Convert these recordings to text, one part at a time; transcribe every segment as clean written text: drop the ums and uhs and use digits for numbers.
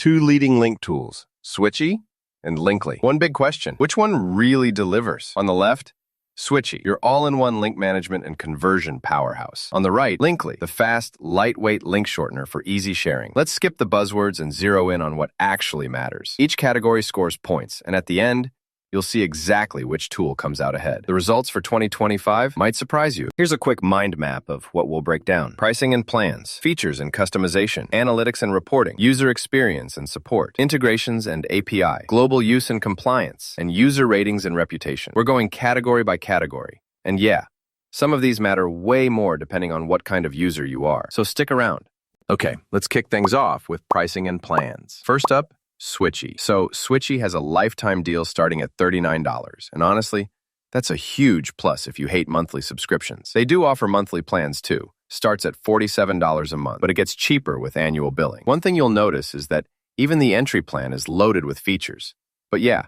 Two leading link tools, Switchy and Linkly. One big question, which one really delivers? On the left, Switchy, your all-in-one link management and conversion powerhouse. On the right, Linkly, the fast, lightweight link shortener for easy sharing. Let's skip the buzzwords and zero in on what actually matters. Each category scores points, and at the end, you'll see exactly which tool comes out ahead. The results for 2025 might surprise you. Here's a quick mind map of what we'll break down. Pricing and plans, features and customization, analytics and reporting, user experience and support, integrations and API, global use and compliance, and user ratings and reputation. We're going category by category. And yeah, some of these matter way more depending on what kind of user you are. So stick around. Okay, let's kick things off with pricing and plans. First up, Switchy. So Switchy has a lifetime deal starting at $39. And honestly, that's a huge plus if you hate monthly subscriptions. They do offer monthly plans too. Starts at $47 a month, but it gets cheaper with annual billing. One thing you'll notice is that even the entry plan is loaded with features. But yeah,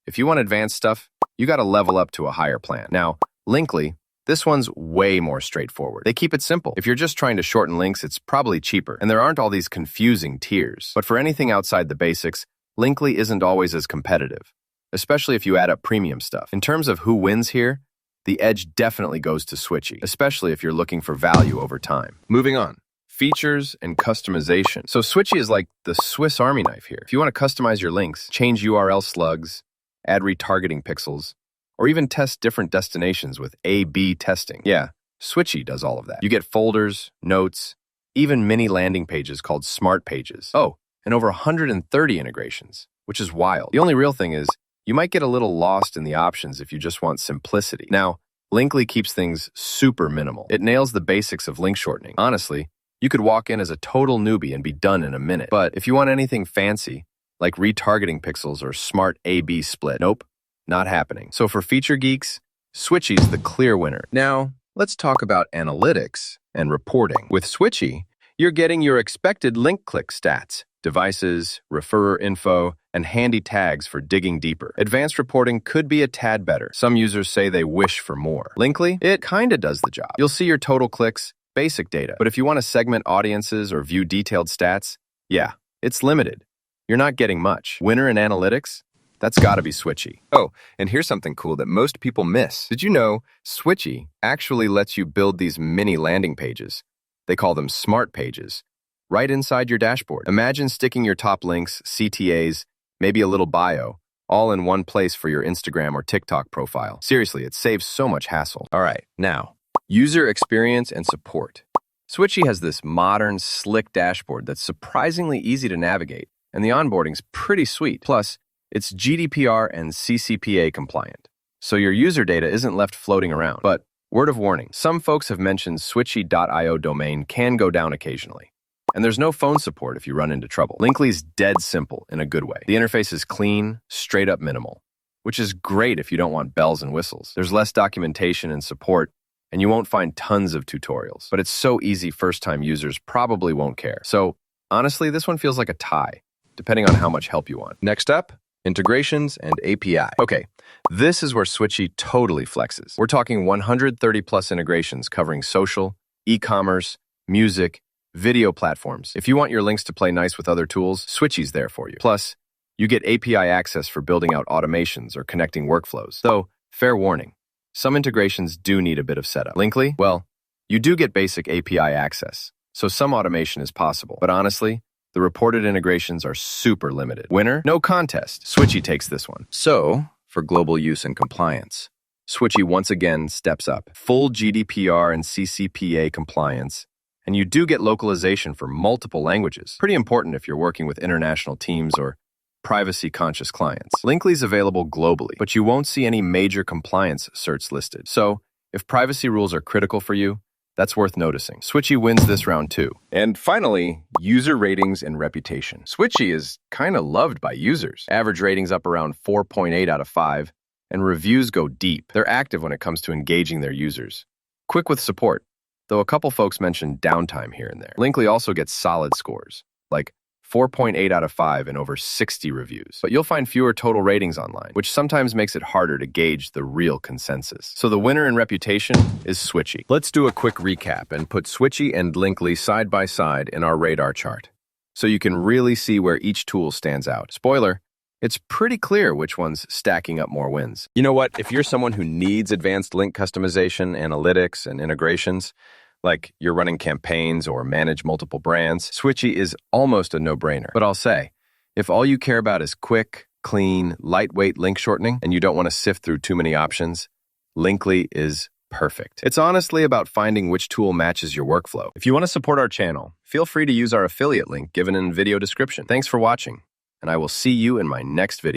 if you want advanced stuff, you gotta level up to a higher plan. Now, Linkly, this one's way more straightforward. They keep it simple. If you're just trying to shorten links, it's probably cheaper, and there aren't all these confusing tiers. But for anything outside the basics, Linkly isn't always as competitive, especially if you add up premium stuff. In terms of who wins here, the edge definitely goes to Switchy, especially if you're looking for value over time. Moving on. Features and customization. So Switchy is like the Swiss Army knife here. If you want to customize your links, change URL slugs, add retargeting pixels, or even test different destinations with A/B testing. Yeah, Switchy does all of that. You get folders, notes, even mini landing pages called Smart Pages. Oh, and over 130 integrations, which is wild. The only real thing is, you might get a little lost in the options if you just want simplicity. Now, Linkly keeps things super minimal. It nails the basics of link shortening. Honestly, you could walk in as a total newbie and be done in a minute. But if you want anything fancy, like retargeting pixels or smart A/B split, nope. Not happening. So for feature geeks, Switchy's the clear winner. Now, let's talk about analytics and reporting. With Switchy, you're getting your expected link click stats, devices, referrer info, and handy tags for digging deeper. Advanced reporting could be a tad better. Some users say they wish for more. Linkly, it kinda does the job. You'll see your total clicks, basic data. But if you want to segment audiences or view detailed stats, yeah, it's limited. You're not getting much. Winner in analytics? That's gotta be Switchy. Oh, and here's something cool that most people miss. Did you know Switchy actually lets you build these mini landing pages? They call them Smart Pages, right inside your dashboard. Imagine sticking your top links, CTAs, maybe a little bio, all in one place for your Instagram or TikTok profile. Seriously, it saves so much hassle. All right, now, user experience and support. Switchy has this modern, slick dashboard that's surprisingly easy to navigate, and the onboarding's pretty sweet. Plus, it's GDPR and CCPA compliant, so your user data isn't left floating around. But word of warning, some folks have mentioned switchy.io domain can go down occasionally. And there's no phone support if you run into trouble. Linkly's dead simple in a good way. The interface is clean, straight up minimal, which is great if you don't want bells and whistles. There's less documentation and support, and you won't find tons of tutorials. But it's so easy first-time users probably won't care. So honestly, this one feels like a tie, depending on how much help you want. Next up, integrations and API. Okay, this is where Switchy totally flexes. We're talking 130 plus integrations covering social, e-commerce, music, video platforms. If you want your links to play nice with other tools, Switchy's there for you. Plus, you get API access for building out automations or connecting workflows. Though, fair warning, some integrations do need a bit of setup. Linkly, well, you do get basic API access, so some automation is possible. But honestly, the reported integrations are super limited. Winner? No contest. Switchy takes this one. So, for global use and compliance, Switchy once again steps up. Full GDPR and CCPA compliance, and you do get localization for multiple languages. Pretty important if you're working with international teams or privacy-conscious clients. Linkly's available globally, but you won't see any major compliance certs listed. So, if privacy rules are critical for you, that's worth noticing. Switchy wins this round too. And finally, user ratings and reputation. Switchy is kind of loved by users. Average ratings up around 4.8 out of 5, and reviews go deep. They're active when it comes to engaging their users. Quick with support, though a couple folks mentioned downtime here and there. Linkly also gets solid scores, like 4.8 out of 5 and over 60 reviews. But you'll find fewer total ratings online, which sometimes makes it harder to gauge the real consensus. So the winner in reputation is Switchy. Let's do a quick recap and put Switchy and Linkly side by side in our radar chart. so you can really see where each tool stands out. Spoiler, it's pretty clear which one's stacking up more wins. You know what? If you're someone who needs advanced link customization, analytics, and integrations, like you're running campaigns or manage multiple brands, Switchy is almost a no-brainer. But I'll say, if all you care about is quick, clean, lightweight link shortening, and you don't want to sift through too many options, Linkly is perfect. It's honestly about finding which tool matches your workflow. If you want to support our channel, feel free to use our affiliate link given in video description. Thanks for watching, and I will see you in my next video.